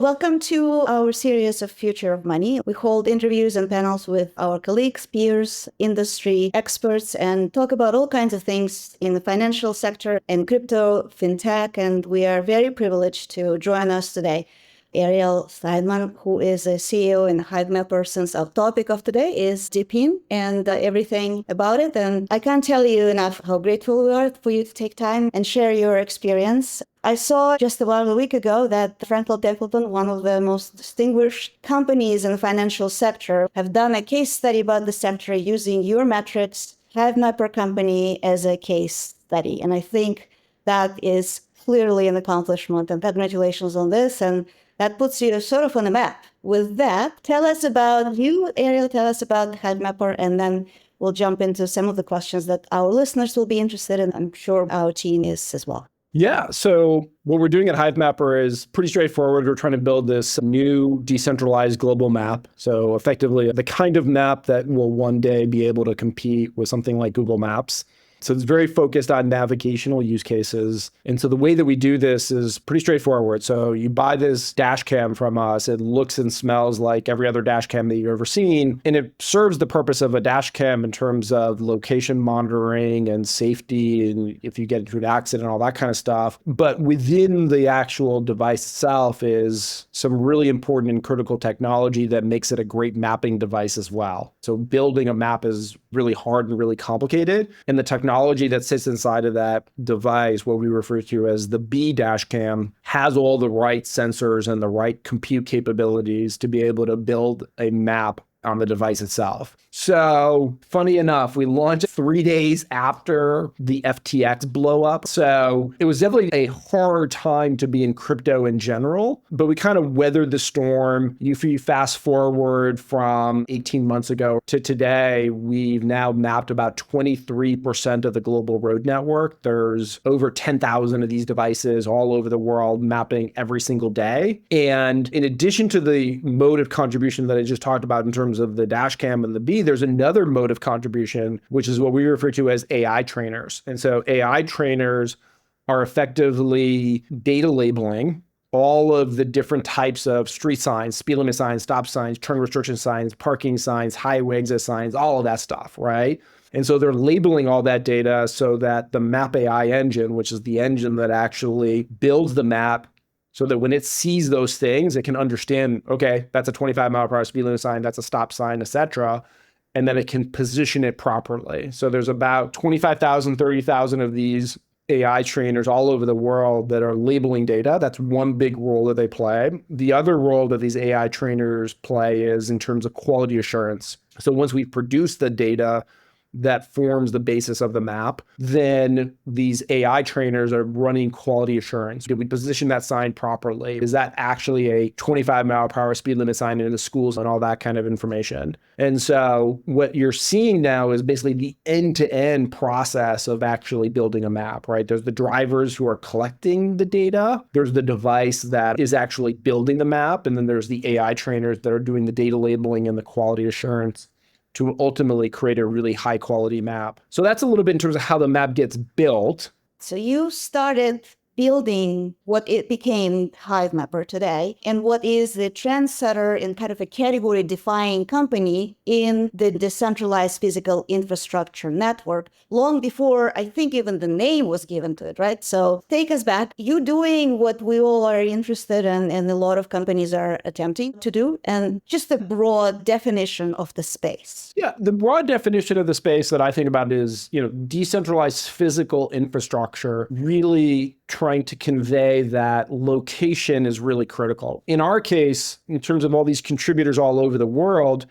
Welcome to our series of Future of Money. We hold interviews and panels with our colleagues, peers, industry experts, and talk about all kinds of things in the financial sector and crypto, fintech. And we are very privileged to join us today Ariel Seidman, who is a CEO in Hivemapper, since our topic of today is DePIN and everything about it. And I can't tell you enough how grateful we are for you to take time and share your experience. I saw just about a week ago that Franklin Templeton, one of the most distinguished companies in the financial sector, have done a case study about the sector using your metrics, Hivemapper company, as a case study. And I think that is clearly an accomplishment, and congratulations on this. And that puts you sort of on the map. With that, tell us about you, Ariel, tell us about Hivemapper, and then we'll jump into some of the questions that our listeners will be interested in. I'm sure our team is as well. Yeah. So what we're doing at Hivemapper is pretty straightforward. We're trying to build this new decentralized global map. So effectively, the kind of map that will one day be able to compete with something like Google Maps. So it's very focused on navigational use cases. And so the way that we do this is pretty straightforward. So you buy this dash cam from us. It looks and smells like every other dash cam that you've ever seen. And it serves the purpose of a dash cam in terms of location monitoring and safety, and if you get into an accident, all that kind of stuff. But within the actual device itself is some really important and critical technology that makes it a great mapping device as well. So building a map is really hard and really complicated. And the technology that sits inside of that device, what we refer to as the B dash cam, has all the right sensors and the right compute capabilities to be able to build a map on the device itself. So funny enough, we launched 3 days after the FTX blow up. So it was definitely a hard time to be in crypto in general, but we kind of weathered the storm. If you fast forward from 18 months ago to today, we've now mapped about 23% of the global road network. There's over 10,000 of these devices all over the world mapping every single day. And in addition to the mode of contribution that I just talked about in terms of the dash cam and the B, there's another mode of contribution, which is what we refer to as AI trainers. And so AI trainers are effectively data labeling all of the different types of street signs, speed limit signs, stop signs, turn restriction signs, parking signs, highway exit signs, all of that stuff, right? And so they're labeling all that data so that the Map AI engine, which is the engine that actually builds the map, so that when it sees those things, it can understand, okay, that's a 25-mile-per-hour speed limit sign, that's a stop sign, et cetera, and then it can position it properly. So there's about 25,000, 30,000 of these AI trainers all over the world that are labeling data. That's one big role that they play. The other role that these AI trainers play is in terms of quality assurance. So once we've produced the data that forms the basis of the map, then these AI trainers are running quality assurance. Did we position that sign properly? Is that actually a 25-mile-per-hour speed limit sign in the schools, and all that kind of information? And so what you're seeing now is basically the end-to-end process of actually building a map, right? There's the drivers who are collecting the data. There's the device that is actually building the map. And then there's the AI trainers that are doing the data labeling and the quality assurance to ultimately create a really high quality map. So that's a little bit in terms of how the map gets built. So you started building what it became Hivemapper today, and what is the trendsetter in kind of a category-defining company in the decentralized physical infrastructure network, long before I think even the name was given to it, right? So take us back. You doing what we all are interested in and a lot of companies are attempting to do, and just a broad definition of the space. Yeah, the broad definition of the space that I think about is, decentralized physical infrastructure, really trying to convey that location is really critical. In our case, in terms of all these contributors all over the world,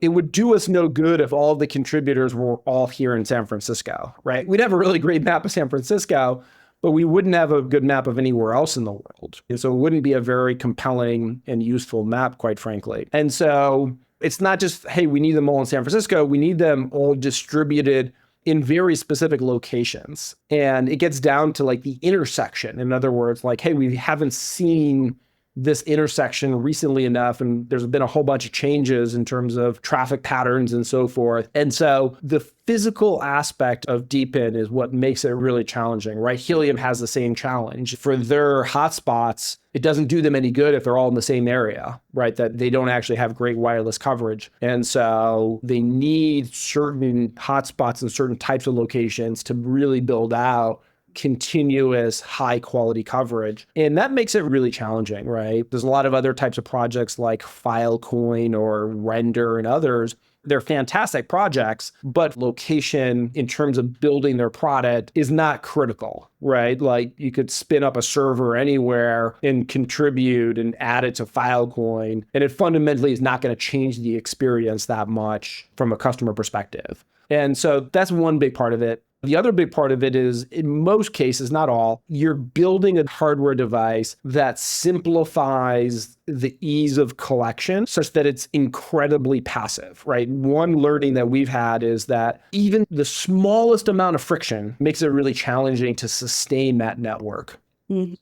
it would do us no good if all of the contributors were all here in San Francisco, right? We'd have a really great map of San Francisco, but we wouldn't have a good map of anywhere else in the world. And so it wouldn't be a very compelling and useful map, quite frankly. And so it's not just, hey, we need them all in San Francisco. We need them all distributed in very specific locations. And it gets down to like the intersection. In other words, like, hey, we haven't seen this intersection recently enough, and there's been a whole bunch of changes in terms of traffic patterns and so forth. And so the physical aspect of DePIN is what makes it really challenging, right? Helium has the same challenge. For their hotspots, it doesn't do them any good if they're all in the same area, right? That they don't actually have great wireless coverage. And so they need certain hotspots in certain types of locations to really build out continuous high quality coverage. And that makes it really challenging, right? There's a lot of other types of projects like Filecoin or Render and others. They're fantastic projects, but location in terms of building their product is not critical, right? Like you could spin up a server anywhere and contribute and add it to Filecoin, and it fundamentally is not going to change the experience that much from a customer perspective. And so that's one big part of it. The other big part of it is, in most cases, not all, you're building a hardware device that simplifies the ease of collection such that it's incredibly passive, right? One learning that we've had is that even the smallest amount of friction makes it really challenging to sustain that network.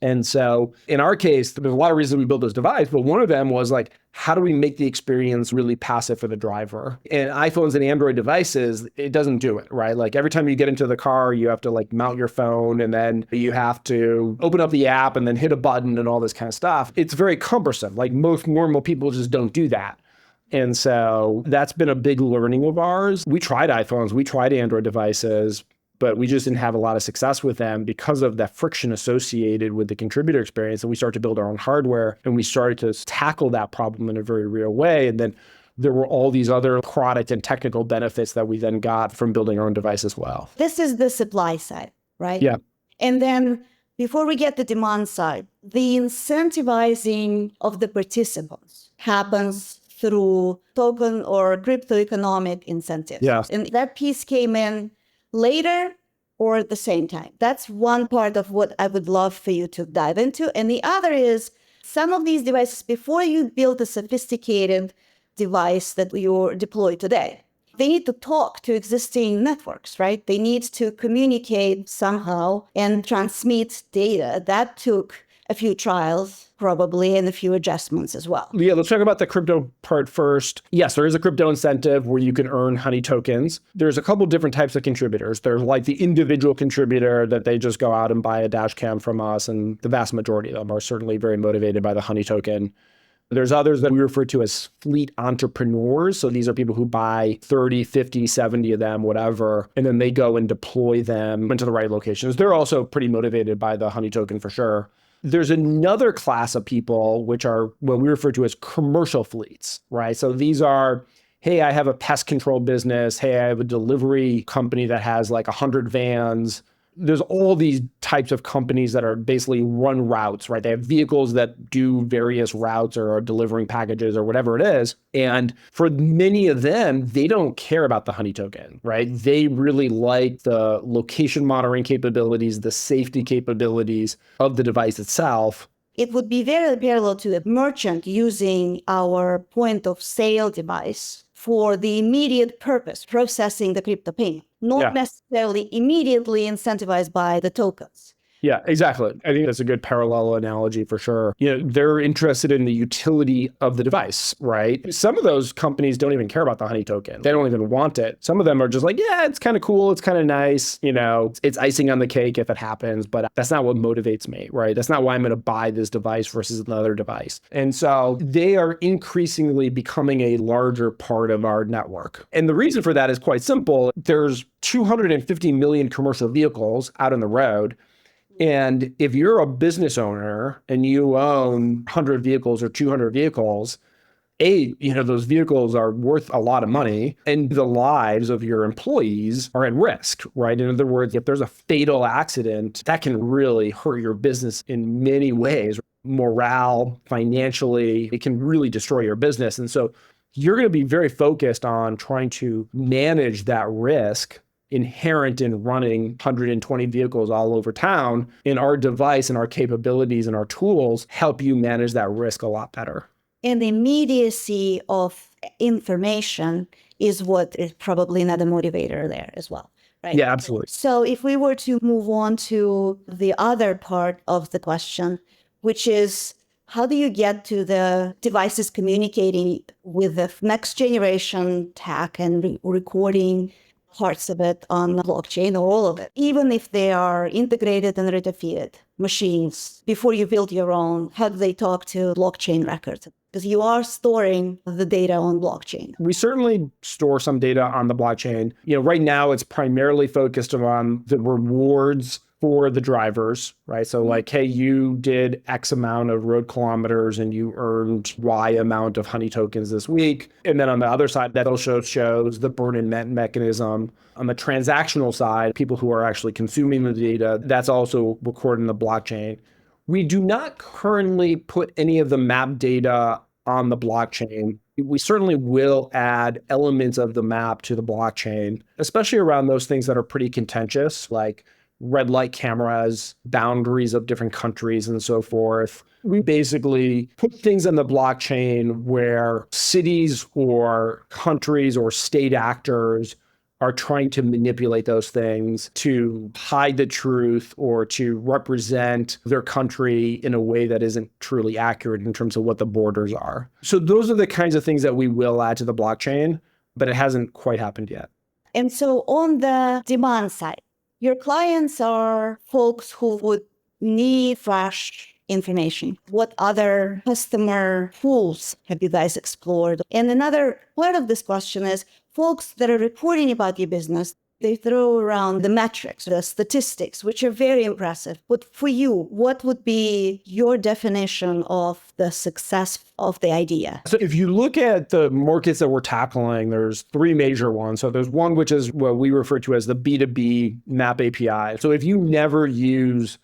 And so in our case, there's a lot of reasons we built this device, but one of them was like, how do we make the experience really passive for the driver? And iPhones and Android devices, it doesn't do it, right? Like every time you get into the car, you have to like mount your phone and then you have to open up the app and then hit a button and all this kind of stuff. It's very cumbersome. Like most normal people just don't do that. And so that's been a big learning of ours. We tried iPhones, we tried Android devices, but we just didn't have a lot of success with them because of that friction associated with the contributor experience. And we started to build our own hardware and we started to tackle that problem in a very real way. And then there were all these other product and technical benefits that we then got from building our own device as well. This is the supply side, right? Yeah. And then before we get the demand side, the incentivizing of the participants happens through token or crypto economic incentives. Yeah. And that piece came in later or at the same time. That's one part of what I would love for you to dive into. And the other is some of these devices, before you build a sophisticated device that you deploy today, they need to talk to existing networks, right? They need to communicate somehow and transmit data. That took a few trials probably and a few adjustments as well. Yeah, let's talk about the crypto part first. Yes, there is a crypto incentive where you can earn honey tokens. There's a couple different types of contributors. There's like the individual contributor that they just go out and buy a dash cam from us, and the vast majority of them are certainly very motivated by the honey token. There's others that we refer to as fleet entrepreneurs. So these are people who buy 30, 50, 70 of them, whatever, and then they go and deploy them into the right locations. They're also pretty motivated by the honey token for sure. There's another class of people, which are what we refer to as commercial fleets, right? So these are, hey, I have a pest control business. Hey, I have a delivery company that has like 100 vans. There's all these types of companies that are basically run routes, right? They have vehicles that do various routes or are delivering packages or whatever it is. And for many of them, they don't care about the honey token, right? They really like the location monitoring capabilities, the safety capabilities of the device itself. It would be very parallel to a merchant using our point of sale device for the immediate purpose, processing the crypto payment, not necessarily immediately incentivized by the tokens. Yeah, exactly. I think that's a good parallel analogy for sure. You know, they're interested in the utility of the device, right? Some of those companies don't even care about the honey token. They don't even want it. Some of them are just like, yeah, it's kind of cool. It's kind of nice. You know, it's icing on the cake if it happens, but that's not what motivates me, right? That's not why I'm going to buy this device versus another device. And so they are increasingly becoming a larger part of our network. And the reason for that is quite simple. There's 250 million commercial vehicles out on the road. And if you're a business owner and you own 100 vehicles or 200 vehicles, those vehicles are worth a lot of money and the lives of your employees are at risk, right? In other words, if there's a fatal accident, that can really hurt your business in many ways. Morale, financially, it can really destroy your business. And so you're going to be very focused on trying to manage that risk inherent in running 120 vehicles all over town. And our device and our capabilities and our tools help you manage that risk a lot better. And the immediacy of information is what is probably another motivator there as well, right? Yeah, absolutely. So if we were to move on to the other part of the question, which is How do you get to the devices communicating with the next generation tech and recording parts of it on the blockchain or all of it, even if they are integrated and ready-to-feed machines? Before you build your own, how do they talk to blockchain records? Because you are storing the data on blockchain. We certainly store some data on the blockchain. Right now it's primarily focused on the rewards for the drivers, right? So like, hey, you did X amount of road kilometers and you earned Y amount of honey tokens this week. And then on the other side, that also shows the burn-in mechanism. On the transactional side, people who are actually consuming the data, that's also recorded in the blockchain. We do not currently put any of the map data on the blockchain. We certainly will add elements of the map to the blockchain, especially around those things that are pretty contentious, like red light cameras, boundaries of different countries, and so forth. We basically put things on the blockchain where cities or countries or state actors are trying to manipulate those things to hide the truth or to represent their country in a way that isn't truly accurate in terms of what the borders are. So those are the kinds of things that we will add to the blockchain, but it hasn't quite happened yet. And so on the demand side, your clients are folks who would need fresh information. What other customer pools have you guys explored? And another part of this question is folks that are reporting about your business, they throw around the metrics, the statistics, which are very impressive. But for you, what would be your definition of the success of the idea? So if you look at the markets that we're tackling, there's three major ones. So there's one which is what we refer to as the B2B map API. So if you never use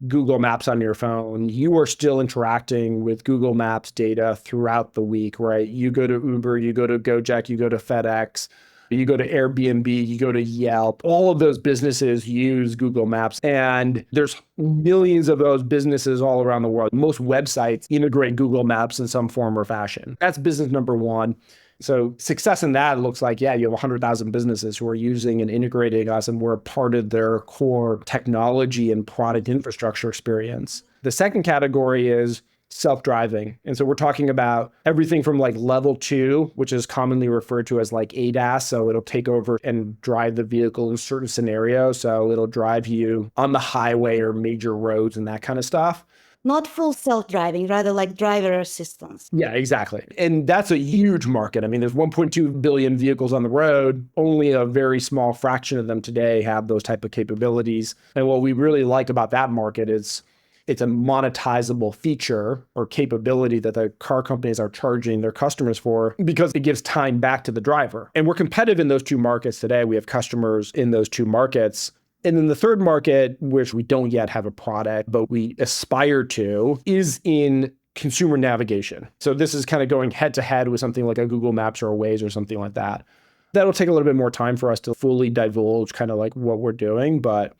Google Maps on your phone, you are still interacting with Google Maps data throughout the week, right? You go to Uber, you go to Gojek, you go to FedEx, you go to Airbnb, you go to Yelp. All of those businesses use Google Maps, and there's millions of those businesses all around the world. Most websites integrate Google Maps in some form or fashion. That's business number one. So success in that looks like, yeah, you have 100,000 businesses who are using and integrating us, and we're part of their core technology and product infrastructure experience. The second category is self-driving. And so we're talking about everything from like level 2, which is commonly referred to as like ADAS. So it'll take over and drive the vehicle in certain scenarios. So it'll drive you on the highway or major roads and that kind of stuff. Not full self-driving, rather like driver assistance. Yeah, exactly. And that's a huge market. I mean, there's 1.2 billion vehicles on the road. Only a very small fraction of them today have those type of capabilities. And what we really like about that market is it's a monetizable feature or capability that the car companies are charging their customers for because it gives time back to the driver. And we're competitive in those two markets today. We have customers in those two markets. And then the third market, which we don't yet have a product, but we aspire to, is in consumer navigation. So this is kind of going head to head with something like a Google Maps or a Waze or something like that. That'll take a little bit more time for us to fully divulge kind of like what we're doing, but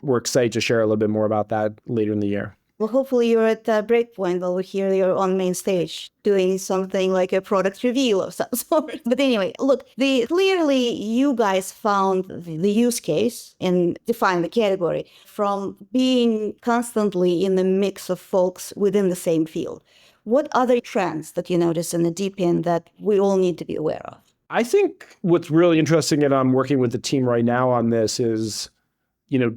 we're excited to share a little bit more about that later in the year. Well, hopefully you're at the breakpoint while we hear you're on main stage doing something like a product reveal of some sort. But anyway, look, clearly you guys found the use case and defined the category from being constantly in the mix of folks within the same field. What other trends that you notice in the DePIN that we all need to be aware of? I think what's really interesting, and I'm working with the team right now on this, is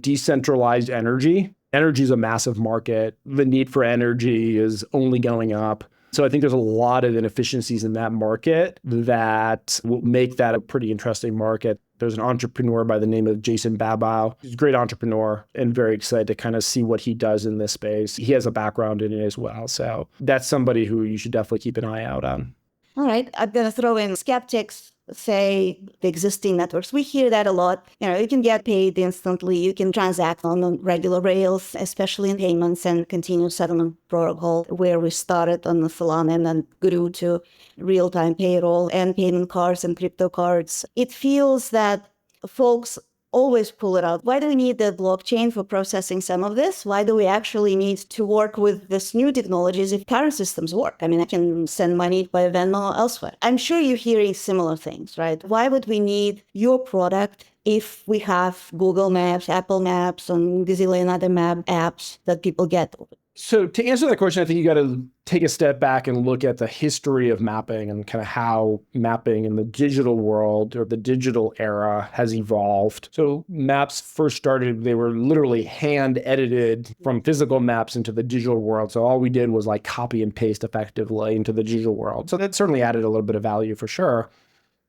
decentralized energy. Energy is a massive market. The need for energy is only going up. So I think there's a lot of inefficiencies in that market that will make that a pretty interesting market. There's an entrepreneur by the name of Jason Babow. He's a great entrepreneur and very excited to kind of see what he does in this space. He has a background in it as well. So that's somebody who you should definitely keep an eye out on. All right. I'm going to throw in skeptics say the existing networks. We hear that a lot. You can get paid instantly. You can transact on the regular rails, especially in payments and continuous settlement protocol, where we started on the Solana and then grew to real-time payroll and payment cards and crypto cards. It feels that folks always pull it out. Why do we need the blockchain for processing some of this? Why do we actually need to work with this new technologies if current systems work? I mean, I can send money by Venmo elsewhere. I'm sure you're hearing similar things, right? Why would we need your product if we have Google Maps, Apple Maps, and gazillion other map apps that people get? So to answer that question, I think you got to take a step back and look at the history of mapping and kind of how mapping in the digital world or the digital era has evolved. So maps first started, they were literally hand edited from physical maps into the digital world. So all we did was like copy and paste effectively into the digital world. So that certainly added a little bit of value for sure.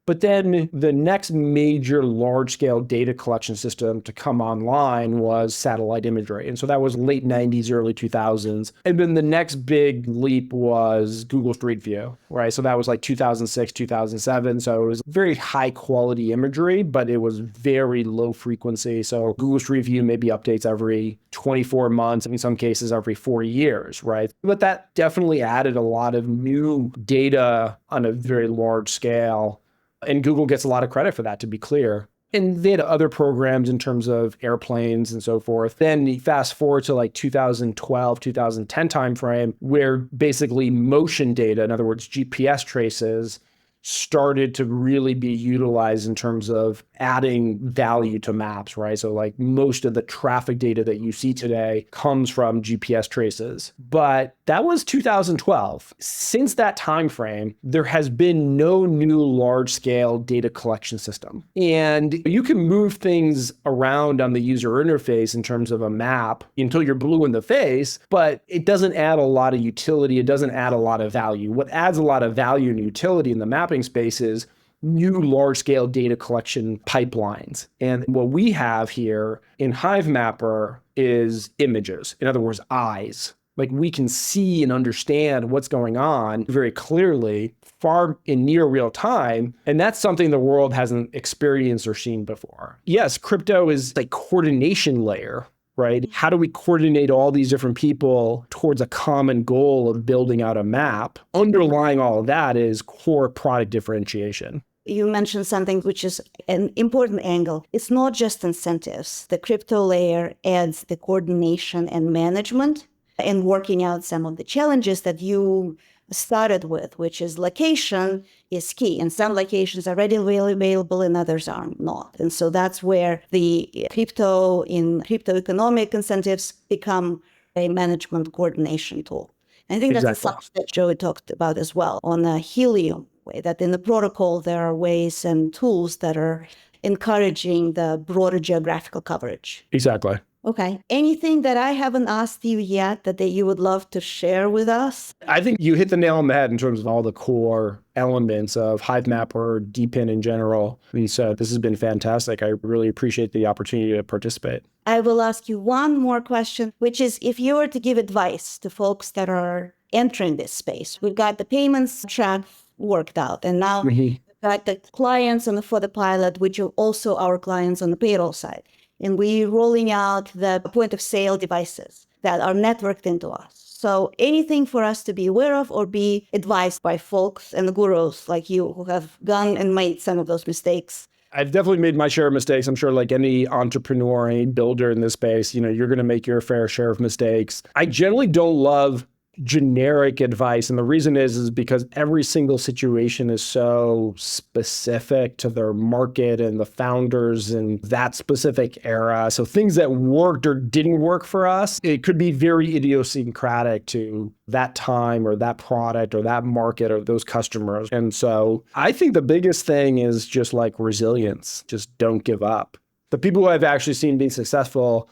But then the next major large-scale data collection system to come online was satellite imagery. And so that was late 90s, early 2000s. And then the next big leap was Google Street View, right? So that was like 2006, 2007. So it was very high quality imagery, but it was very low frequency. So Google Street View maybe updates every 24 months, in some cases every 4 years, right? But that definitely added a lot of new data on a very large scale. And Google gets a lot of credit for that, to be clear. And they had other programs in terms of airplanes and so forth. Then you fast forward to like 2012, 2010 timeframe, where basically motion data, in other words, GPS traces, started to really be utilized in terms of adding value to maps, right? So like most of the traffic data that you see today comes from GPS traces. But that was 2012. Since that time frame, there has been no new large-scale data collection system. And you can move things around on the user interface in terms of a map until you're blue in the face, but it doesn't add a lot of utility. It doesn't add a lot of value. What adds a lot of value and utility in the mapping space is new large-scale data collection pipelines. And what we have here in Hivemapper is images. In other words, eyes. Like we can see and understand what's going on very clearly, far in near real time. And that's something the world hasn't experienced or seen before. Yes, crypto is a coordination layer, right? How do we coordinate all these different people towards a common goal of building out a map? Underlying all of that is core product differentiation. You mentioned something which is an important angle. It's not just incentives. The crypto layer adds the coordination and management and working out some of the challenges that you started with, which is location is key. And some locations are readily available and others are not. And so that's where the crypto economic incentives become a management coordination tool. And I think that's something that Joey talked about as well on the Helium way, that in the protocol, there are ways and tools that are encouraging the broader geographical coverage. Exactly. Okay. Anything that I haven't asked you yet that you would love to share with us? I think you hit the nail on the head in terms of all the core elements of Hivemapper, DePIN in general. And so this has been fantastic. I really appreciate the opportunity to participate. I will ask you one more question, which is if you were to give advice to folks that are entering this space, we've got the payments track worked out, and now we've got the clients for the pilot, which are also our clients on the payroll side. And we're rolling out the point of sale devices that are networked into us. So anything for us to be aware of or be advised by folks and the gurus like you who have gone and made some of those mistakes? I've definitely made my share of mistakes. I'm sure like any entrepreneur, any builder in this space, you're going to make your fair share of mistakes. I generally don't love generic advice. And the reason is because every single situation is so specific to their market and the founders and that specific era. So things that worked or didn't work for us, it could be very idiosyncratic to that time or that product or that market or those customers. And so I think the biggest thing is just like resilience. Just don't give up. The people who I've actually seen being successful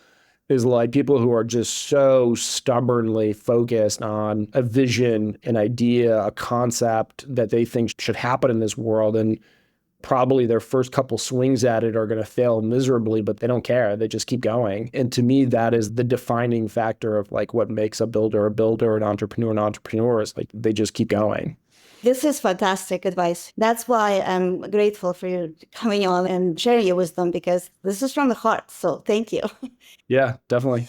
is like people who are just so stubbornly focused on a vision, an idea, a concept that they think should happen in this world. And probably their first couple swings at it are going to fail miserably, but they don't care. They just keep going. And to me, that is the defining factor of like what makes a builder, an entrepreneur is like they just keep going. This is fantastic advice. That's why I'm grateful for you coming on and sharing your wisdom, because this is from the heart. So thank you. Yeah, definitely.